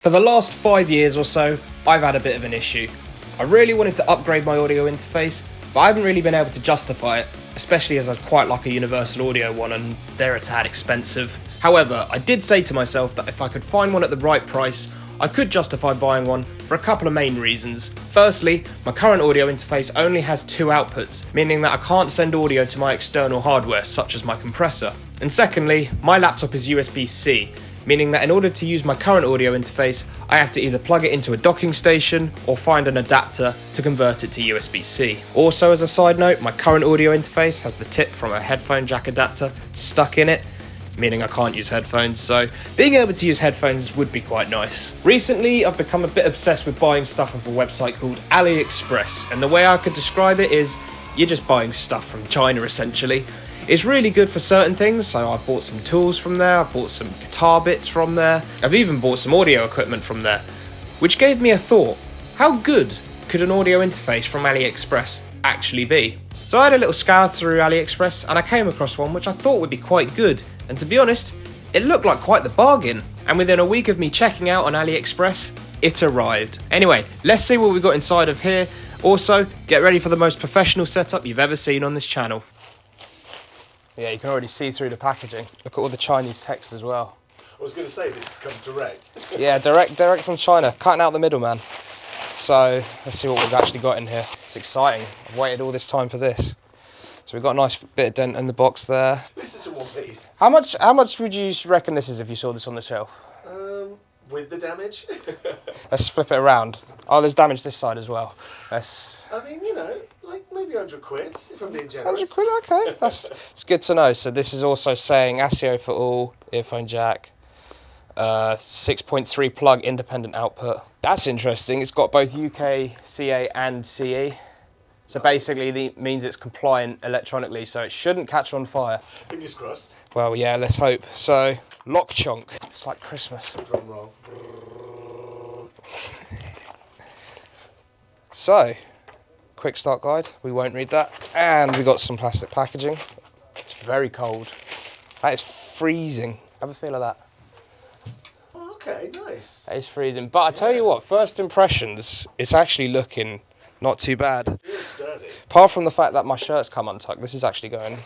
For the last 5 years or so, I've had a bit of an issue. I really wanted to upgrade my audio interface, but I haven't really been able to justify it, especially as I'd quite like a universal audio one and they're a tad expensive. However, I did say to myself that if I could find one at the right price, I could justify buying one for a couple of main reasons. Firstly, my current audio interface only has 2 outputs, meaning that I can't send audio to my external hardware, such as my compressor. And secondly, my laptop is USB-C, meaning that in order to use my current audio interface, I have to either plug it into a docking station or find an adapter to convert it to USB-C. Also, as a side note, my current audio interface has the tip from a headphone jack adapter stuck in it, meaning I can't use headphones, so being able to use headphones would be quite nice. Recently, I've become a bit obsessed with buying stuff off a website called AliExpress, and the way I could describe it is, you're just buying stuff from China essentially. It's really good for certain things, so I've bought some tools from there, I've bought some guitar bits from there, I've even bought some audio equipment from there, which gave me a thought. How good could an audio interface from AliExpress actually be? So I had a little scour through AliExpress and I came across one which I thought would be quite good, and to be honest, it looked like quite the bargain. And within a week of me checking out on AliExpress, it arrived. Anyway, let's see what we've got inside of here. Also, get ready for the most professional setup you've ever seen on this channel. Yeah, you can already see through the packaging. Look at all the Chinese text as well. I was going to say, did it come direct? Yeah, direct from China, cutting out the middleman. So, let's see what we've actually got in here. It's exciting. I've waited all this time for this. So we've got a nice bit of dent in the box there. This is a one piece. How much would you reckon this is if you saw this on the shelf? With the damage? Let's flip it around. Oh, there's damage this side as well. I mean, you know, like maybe 100 quid, if I'm being generous. 100 quid, okay. It's good to know. So this is also saying ASIO for all, earphone jack, 6.3 plug independent output. That's interesting. It's got both UK, CA and CE. So basically it means it's compliant electronically, so it shouldn't catch on fire. Fingers crossed. Well, yeah, let's hope. So, lock chunk. It's like Christmas. Drum roll. So, quick start guide. We won't read that. And we got some plastic packaging. It's very cold. That is freezing. Have a feel of that. Oh, okay, nice. That is freezing. But I tell you what, first impressions, it's actually looking not too bad. It feels sturdy. Apart from the fact that my shirt's come untucked, this is actually going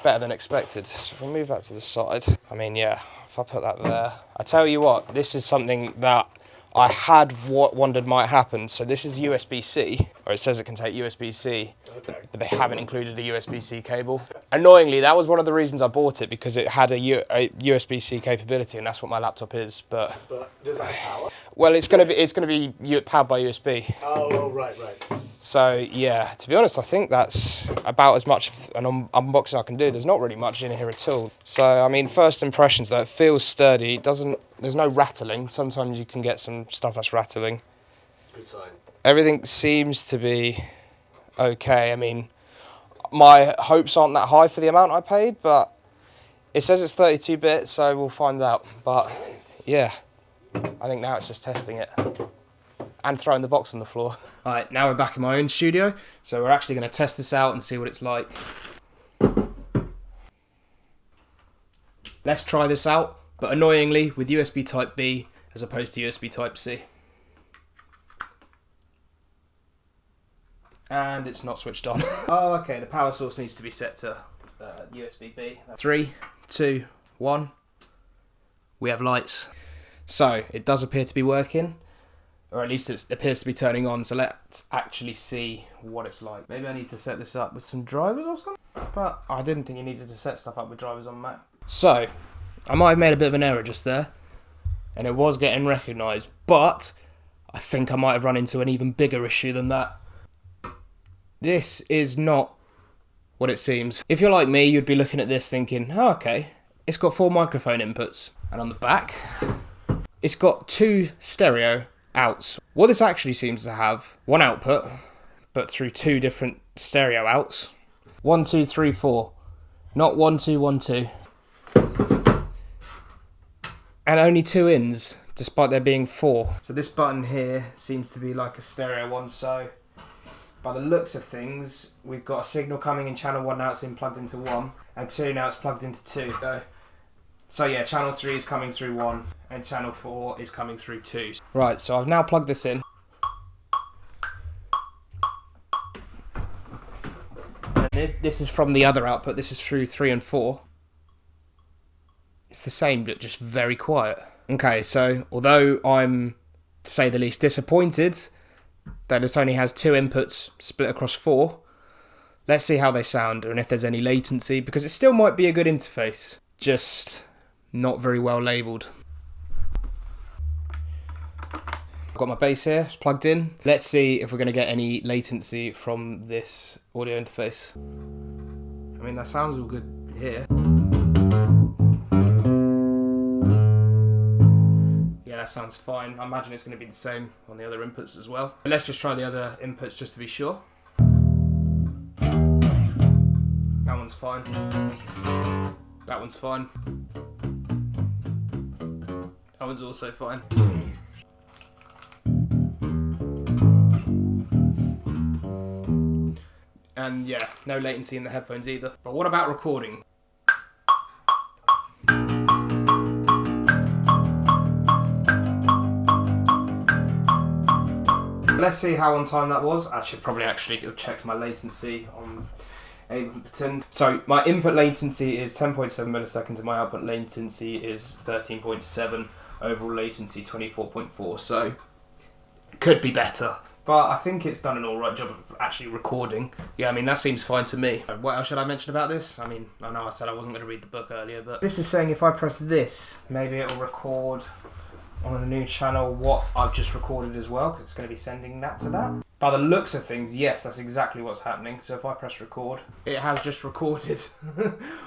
better than expected. So if we move that to the side, I mean, yeah, if I put that there. I tell you what, this is something that I had wondered might happen. So this is USB-C, or it says it can take USB-C, Okay. but they haven't included a USB-C cable. Annoyingly, that was one of the reasons I bought it, because it had a USB-C capability, and that's what my laptop is. But does that have power? well, it's going to be powered by USB. Oh, right. So yeah, to be honest, I think that's about as much of an unboxing I can do. There's not really much in here at all. So I mean, first impressions though, it feels sturdy. It doesn't. There's no rattling. Sometimes you can get some stuff that's rattling. Good sign. Everything seems to be okay. I mean, my hopes aren't that high for the amount I paid, but it says it's 32-bit, so we'll find out. But Nice. yeah, I think now it's just testing it and throwing the box on the floor. Alright, now we're back in my own studio, so we're actually going to test this out and see what it's like. Let's try this out, but annoyingly with USB Type B as opposed to USB Type C. And it's not switched on. Oh, okay, the power source needs to be set to USB B. 3, 2, 1. We have lights. So, it does appear to be working. Or at least it appears to be turning on, so let's actually see what it's like. Maybe I need to set this up with some drivers or something? But I didn't think you needed to set stuff up with drivers on Mac. So, I might have made a bit of an error just there, and it was getting recognised, but I think I might have run into an even bigger issue than that. This is not what it seems. If you're like me, you'd be looking at this thinking, oh, okay, it's got 4 microphone inputs, and on the back, it's got 2 stereo outs. What this actually seems to have, 1 output, but through 2 different stereo outs. 1, 2, 3, 4. Not 1, 2, 1, 2. And only 2 ins, despite there being 4. So this button here seems to be like a stereo one, so by the looks of things, we've got a signal coming in channel 1, now it's plugged into 1, and 2, now it's plugged into 2. So yeah, channel 3 is coming through 1, and channel 4 is coming through 2. Right, so I've now plugged this in. And this is from the other output, this is through 3 and 4. It's the same, but just very quiet. Okay, so although I'm, to say the least, disappointed that this only has 2 inputs split across 4, let's see how they sound and if there's any latency, because it still might be a good interface, just not very well labelled. I've got my bass here, it's plugged in. Let's see if we're going to get any latency from this audio interface. I mean, that sounds all good here. Yeah, that sounds fine. I imagine it's going to be the same on the other inputs as well. But let's just try the other inputs just to be sure. That one's fine. That one's fine. That one's also fine. And yeah, no latency in the headphones either. But what about recording? Let's see how on time that was. I should probably actually have checked my latency on Ableton. So my input latency is 10.7 milliseconds and my output latency is 13.7. Overall latency 24.4. So could be better. But I think it's done an alright job of actually recording. Yeah, I mean, that seems fine to me. What else should I mention about this? I mean, I know I said I wasn't going to read the book earlier, but this is saying if I press this, maybe it'll record on a new channel what I've just recorded as well, because it's going to be sending that to that. By the looks of things, yes, that's exactly what's happening. So if I press record, it has just recorded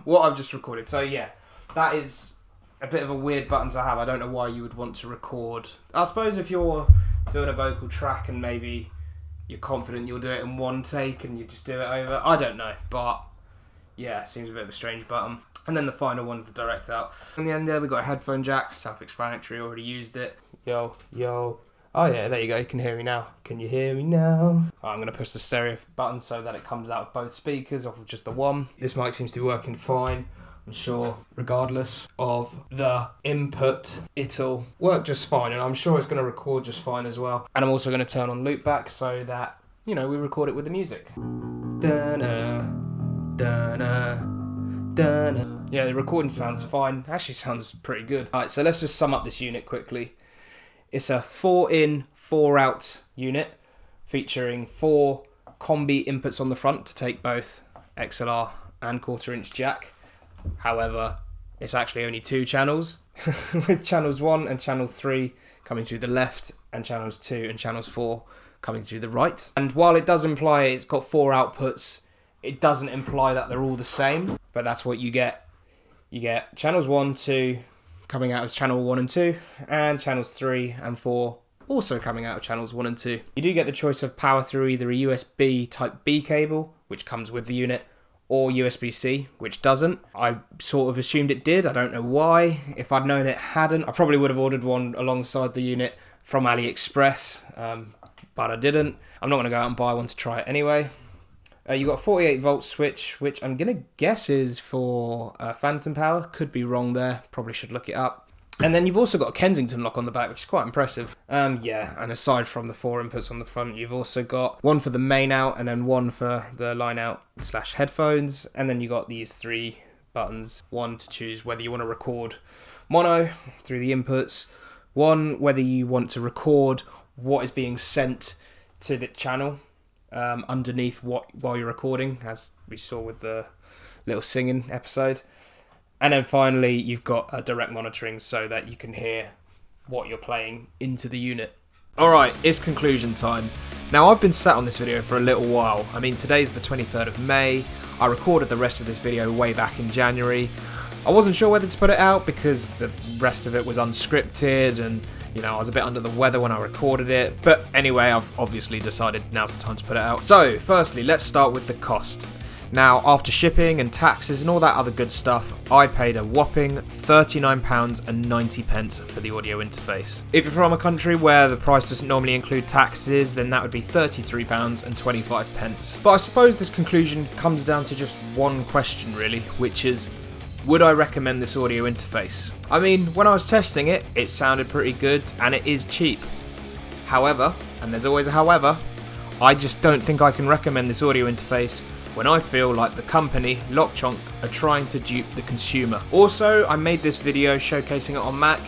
what I've just recorded. So yeah, that is a bit of a weird button to have. I don't know why you would want to record. I suppose if you're doing a vocal track and maybe you're confident you'll do it in one take and you just do it over. I don't know, but yeah, it seems a bit of a strange button. And then the final one's the direct out. In the end there, we've got a headphone jack, self-explanatory, already used it. Yo, yo. Oh yeah, there you go, you can hear me now. Can you hear me now? I'm going to push the stereo button so that it comes out of both speakers off of just the one. This mic seems to be working fine. I'm sure, regardless of the input, it'll work just fine, and I'm sure it's going to record just fine as well. And I'm also going to turn on loopback so that, you know, we record it with the music. Da-na, da-na, da-na. Yeah, the recording sounds fine. Actually sounds pretty good. Alright, so let's just sum up this unit quickly. It's a 4-in, 4-out unit featuring 4 combi inputs on the front to take both XLR and 1/4-inch jack. However, it's actually only 2 channels, with channels 1 and channel 3 coming through the left, and channels 2 and channels 4 coming through the right. And while it does imply it's got 4 outputs, it doesn't imply that they're all the same, but that's what you get. You get channels 1, 2 coming out of channel 1 and 2, and channels 3 and 4 also coming out of channels 1 and 2. You do get the choice of power through either a USB Type B cable, which comes with the unit, or USB-C, which doesn't. I sort of assumed it did, I don't know why. If I'd known it hadn't, I probably would have ordered one alongside the unit from AliExpress, but I didn't. I'm not going to go out and buy one to try it anyway. You got a 48 volt switch, which I'm going to guess is for phantom power. Could be wrong there, probably should look it up. And then you've also got a Kensington lock on the back, which is quite impressive. Yeah, and aside from the 4 inputs on the front, you've also got one for the main out and then one for the line out / headphones. And then you got these 3 buttons. One to choose whether you want to record mono through the inputs. One, whether you want to record what is being sent to the channel underneath while you're recording, as we saw with the little singing episode. And then finally, you've got direct monitoring so that you can hear what you're playing into the unit. Alright, it's conclusion time. Now, I've been sat on this video for a little while. I mean, today's the 23rd of May. I recorded the rest of this video way back in January. I wasn't sure whether to put it out because the rest of it was unscripted and, you know, I was a bit under the weather when I recorded it. But anyway, I've obviously decided now's the time to put it out. So, firstly, let's start with the cost. Now, after shipping and taxes and all that other good stuff, I paid a whopping £39.90 for the audio interface. If you're from a country where the price doesn't normally include taxes, then that would be £33.25. But I suppose this conclusion comes down to just one question really, which is, Would I recommend this audio interface? I mean, when I was testing it, it sounded pretty good and it is cheap. However, and there's always a however, I just don't think I can recommend this audio interface when I feel like the company, Lockchonk, are trying to dupe the consumer. Also, I made this video showcasing it on Mac.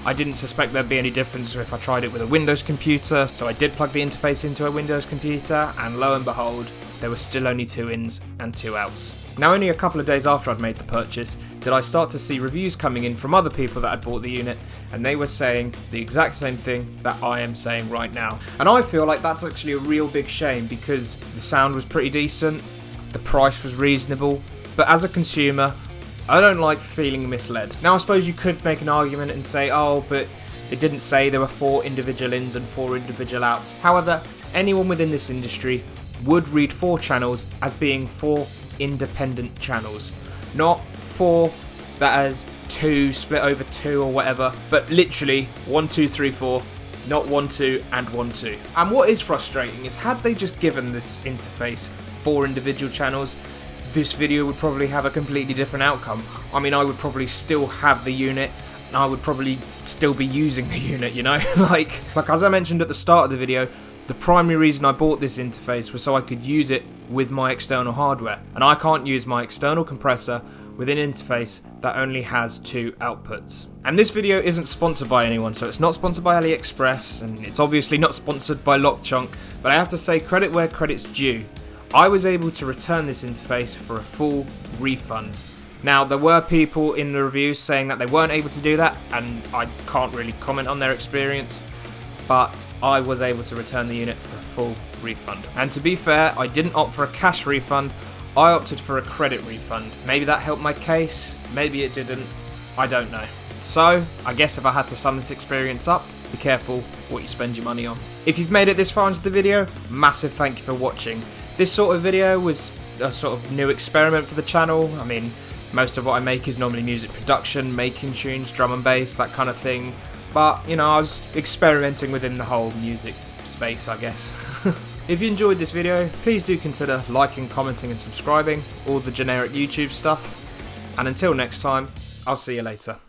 I didn't suspect there'd be any difference if I tried it with a Windows computer, so I did plug the interface into a Windows computer, and lo and behold, there were still only 2 ins and 2 outs. Now, only a couple of days after I'd made the purchase, did I start to see reviews coming in from other people that had bought the unit, and they were saying the exact same thing that I am saying right now. And I feel like that's actually a real big shame, because the sound was pretty decent, the price was reasonable, but as a consumer, I don't like feeling misled. Now, I suppose you could make an argument and say, oh, but it didn't say there were 4 individual ins and 4 individual outs. However, anyone within this industry would read 4 channels as being 4 independent channels, not 4 that has 2 split over 2 or whatever, but literally 1, 2, 3, 4, not 1, 2 and 1, 2. And what is frustrating is, had they just given this interface 4 individual channels, this video would probably have a completely different outcome. I mean, I would probably still have the unit, and I would probably still be using the unit, you know? like as I mentioned at the start of the video, the primary reason I bought this interface was so I could use it with my external hardware, and I can't use my external compressor with an interface that only has 2 outputs. And this video isn't sponsored by anyone, so it's not sponsored by AliExpress, and it's obviously not sponsored by Lockchonk, but I have to say credit where credit's due. I was able to return this interface for a full refund. Now, there were people in the reviews saying that they weren't able to do that, and I can't really comment on their experience, but I was able to return the unit for a full refund. And to be fair, I didn't opt for a cash refund, I opted for a credit refund. Maybe that helped my case, maybe it didn't, I don't know. So, I guess if I had to sum this experience up, be careful what you spend your money on. If you've made it this far into the video, massive thank you for watching. This sort of video was a sort of new experiment for the channel. I mean, most of what I make is normally music production, making tunes, drum and bass, that kind of thing. But, you know, I was experimenting within the whole music space, I guess. If you enjoyed this video, please do consider liking, commenting and subscribing, all the generic YouTube stuff. And until next time, I'll see you later.